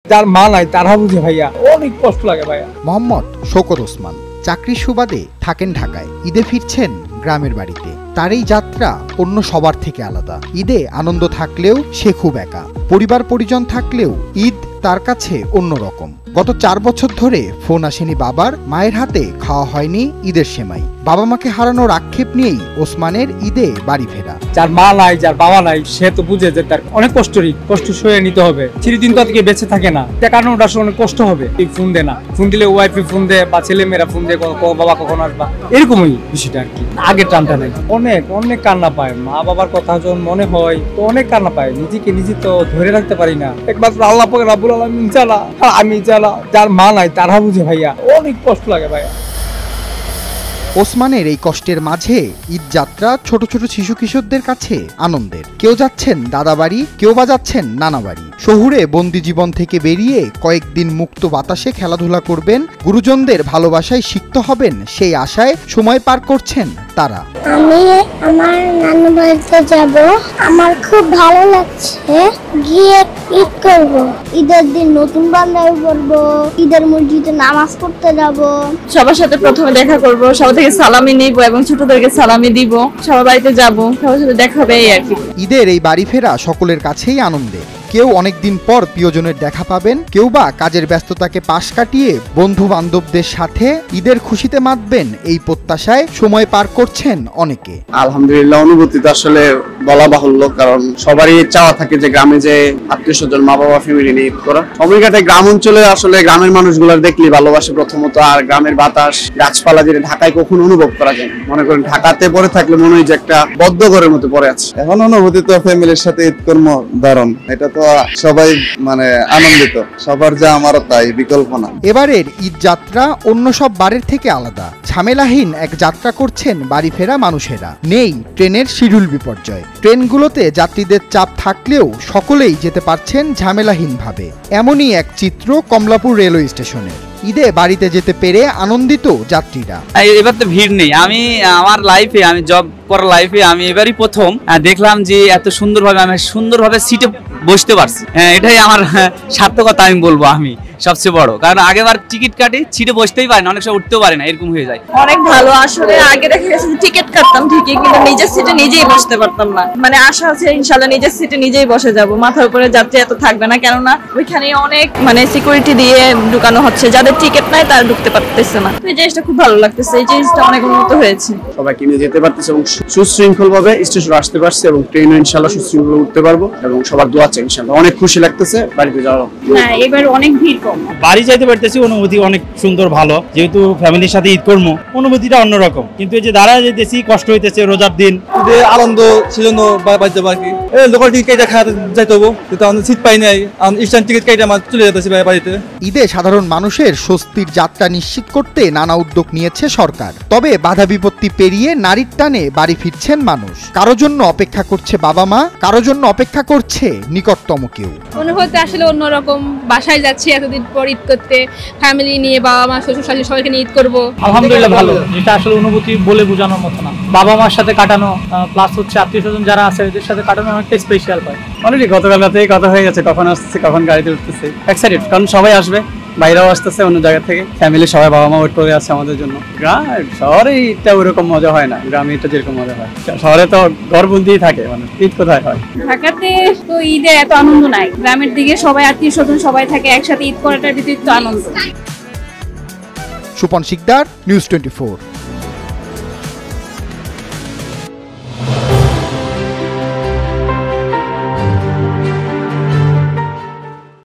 যার মা নাই তারা বুঝে ভাইয়া, অনেক কষ্ট লাগে ভাইয়া। মোহাম্মদ শওকত ওসমান চাকরির সুবাদে থাকেন ঢাকায়। ঈদে ফিরছেন গ্রামের বাড়িতে। তার এই যাত্রা অন্য সবার থেকে আলাদা। ঈদে আনন্দ থাকলেও সে খুব একা। পরিবার পরিজন থাকলেও ঈদ তার কাছে অন্যরকম। গত 4 বছর ধরে ফোন আসেনি বাবার, মায়ের হাতে খাওয়া হয়নি ঈদের সেমাই। বাবা মাকে হারানোর আক্ষেপ নিয়েই ওসমানের ঈদে বাড়ি ফেরা। যার মা নাই, যার বাবা নাই, সে তো বুঝে যে তার অনেক কষ্ট সয়ে নিতে হবে। চিরদিন তো থেকে বেঁচে থাকে না, তার কারণে ওটা অনেক কষ্ট হবে। ফোন দে না, ফোন দিলে ওয়াইফে ফোন দেয় বা ছেলে মেয়েরা ফোন দেয়, বাবা কখন আসবা, এরকমই বিষয়টা আর কি। আগের টানটা নাই, অনেক কান্না পায়। মা বাবার কথা যখন মনে হয় তো অনেক কান্না পায়। নিজে তো ধরে রাখতে পারি না। একমাত্র আল্লাহ পাক রাব্বুল আলামিন ছাড়া, আমি ছাড়া যার মা নাই তারা বুঝে ভাইয়া, অনেক কষ্ট লাগে ভাইয়া। ওসমানের এই কষ্টের মাঝে ঈদ যাত্রা ছোট ছোট শিশু কিশোরদের কাছে আনন্দের। কেউ যাচ্ছেন দাদা বাড়ি, কেউ বা যাচ্ছেন নানা বাড়ি। শহুরে বন্দি জীবন থেকে বেরিয়ে কয়েকদিন মুক্ত বাতাসে খেলাধুলা করবেন, গুরুজনদের ভালোবাসায় সিক্ত হবেন, সেই আশায় সময় পার করছেন তারা। আমি আমার নানু বাড়িতে যাব, আমার খুব ভালো লাগছে। গিয়ে ঈদ করব, ঈদের দিন নতুন বান্ধবী করবো, ঈদের মসজিদে নামাজ পড়তে যাব, সবার সাথে প্রথমে দেখা করব, সবার থেকে সালামি নিব এবং ছোটদেরকে সালামি দিব, সবার বাড়িতে যাব, সবার সাথে দেখা হবে এই আর কি। ঈদের এই বাড়ি ফেরা সকলের কাছেই আনন্দের। কেউ অনেকদিন পর প্রিয়জনের দেখা পাবেন, কেউ বা কাজের ব্যস্ততাকে পাশ কাটিয়ে বন্ধু বান্ধবদের সাথে ঈদের খুশিতে মাতবেন, এই প্রত্যাশায় সময় পার করছেন অনেকে। আলহামদুলিল্লাহ, অনুভূতি তো আসলে বলা বাহুল্য, কারণ সবারই চাওয়া থাকে যে গ্রামে যে আত্মীয় স্বজন, মা বাবা, ফ্যামিলি নিয়ে ঈদ করা। সময় কাটে গ্রাম অঞ্চলে, আসলে গ্রামের মানুষগুলোর দেখলে ভালোবাসে প্রথমত। আর গ্রামের বাতাস, গাছপালা যেটা ঢাকায় কখনো অনুভব করা যায় না। মনে করেন ঢাকাতে পড়ে থাকলে মনে হয় যে একটা বদ্ধ ঘরের মতো পড়ে আছে। এখন অনুভূতি তো ফ্যামিলির সাথে ঈদ কর্ম দারুণ, এটা তো সবাই আনন্দিত, সবার যা আমারও তাই, বিকল্প না। এবারের ঈদ যাত্রা অন্য সব বারের থেকে আলাদা। ঝামেলাহীন এক যাত্রা করছেন বাড়ি ফেরা মানুষেরা। নেই ট্রেনের শিডিউল বিপর্যয়। ট্রেনগুলোতে যাত্রীদের চাপ থাকলেও সকলেই যেতে পারছেন ঝামেলাহীনভাবে। এমনই এক চিত্র কমলাপুর রেলওয়ে স্টেশনে। ঈদে বাড়িতে যেতে পেরে আনন্দিত যাত্রীরা। এবার তো ভিড় নেই। আমি আমার লাইফে, আমি জব করার লাইফে আমি এবারই প্রথম দেখলাম যে এত সুন্দরভাবে সিটে বসতে পারছি। এটাই আমার সার্থকতা আমি বলবো, আমি সবচেয়ে বড়। কারণ আগেবার টিকিট কাটি, সিটে বসতেই পারে না, অনেক সময় উঠতেও পারে না, এরকম হয়ে যায়। অনেক ভালো। আসলে আগে দেখা গেছে টিকিট কাটতাম ঠিকই, কিন্তু নিজের সিটে নিজেই বসতে পারতাম না। আশা আছে ইনশাআল্লাহ নিজের সিটে নিজেই বসে যাব। মাথার উপরে যাত্রী এত থাকবে না, কেননা ওইখানে অনেক সিকিউরিটি দিয়ে ঢুকানো হচ্ছে। যাদের টিকিট নাই তারা ঢুকতে পারতেছে না। এই জিনিসটা খুব ভালো লাগতেছে, এই জিনিসটা অনেক উন্নত হয়েছে। সবাইকে নিয়ে যেতে পারতেছে এবং সুশৃঙ্খল ভাবে স্টেশনে আসতে পারছে এবং ট্রেনে ইনশাআল্লাহ সুশৃঙ্খল উঠতে পারবো এবং সবার দোয়া চাই ইনশাআল্লাহ। অনেক খুশি লাগতেছে বাড়িতে যাওয়া। হ্যাঁ, এবার অনেক ভিড় কম। বাড়ি যাইতে পারতেছি, অনুভূতি অনেক সুন্দর, ভালো। যেহেতু ফ্যামিলির সাথে ঈদ করবো, অনুভূতিটা অন্যরকম। কিন্তু এই যে দাঁড়ায় যেতেছি, কষ্ট হইতেছে, রোজার দিন। ঈদের আনন্দ সেজন্য বাড়িতে বাকি লোকাল টিকিট কেটে খাওয়াতে যাইতে হবো, কিন্তু আমাদের সিট পাই নাই, ইনস্ট্যান্ট টিকিট কেটে আমার চলে যেতেছি বাড়িতে। ঈদে সাধারণ মানুষের স্বস্তির যাত্রা নিশ্চিত করতে নানা উদ্যোগ নিয়েছে সরকার। তবে বাধা বিপত্তি পেরিয়ে নারীর টানে বাড়ি ফিরছেন মানুষ। কারো জন্য অপেক্ষা করছে বাবা মা, কারো জন্য অপেক্ষা করছে নিকটতম কেউ। অনুভূতি আসলে অন্যরকম। বাসায় যাচ্ছি এতদিন পর ঈদ করতে, ফ্যামিলি নিয়ে, বাবা মা, শ্বশুর শাশুড়ি সবাইকে নিয়ে ঈদ করবো। আলহামদুলিল্লাহ ভালো। এটা আসলে অনুভূতি বলে বোঝানোর মতো না। বাবা মার সাথে কাটানো প্লাস হচ্ছে আত্মীয় স্বজন যারা আছে এদের সাথে কাটানো অনেকটা স্পেশাল হয়। অলরেডি গতকাল রাতেই কথা হয়ে গেছে, কখন আসছে, কখন গাড়িতে উঠতেছে। এক্সাইটেড, কারণ সবাই আসবে, বাইরেও আসতেছে অন্য জায়গা থেকে। ফ্যামিলি সবাই, বাবা মা ওয়েট করে আছে আমাদের জন্য। শহরে ঈদটা ওরকম মজা হয় না, গ্রামে ঈদটা যেরকম মজা হয়। শহরে তো ঘরবন্দিই থাকে, ঈদ কোথায় হয়। ঢাকাতে তো ঈদের এত আনন্দ নাই। গ্রামের দিকে সবাই আত্মীয় স্বজন সবাই থাকে একসাথে, ঈদ করাটার ভিতরে তো আনন্দ। সুপন শিকদার, নিউজ 24।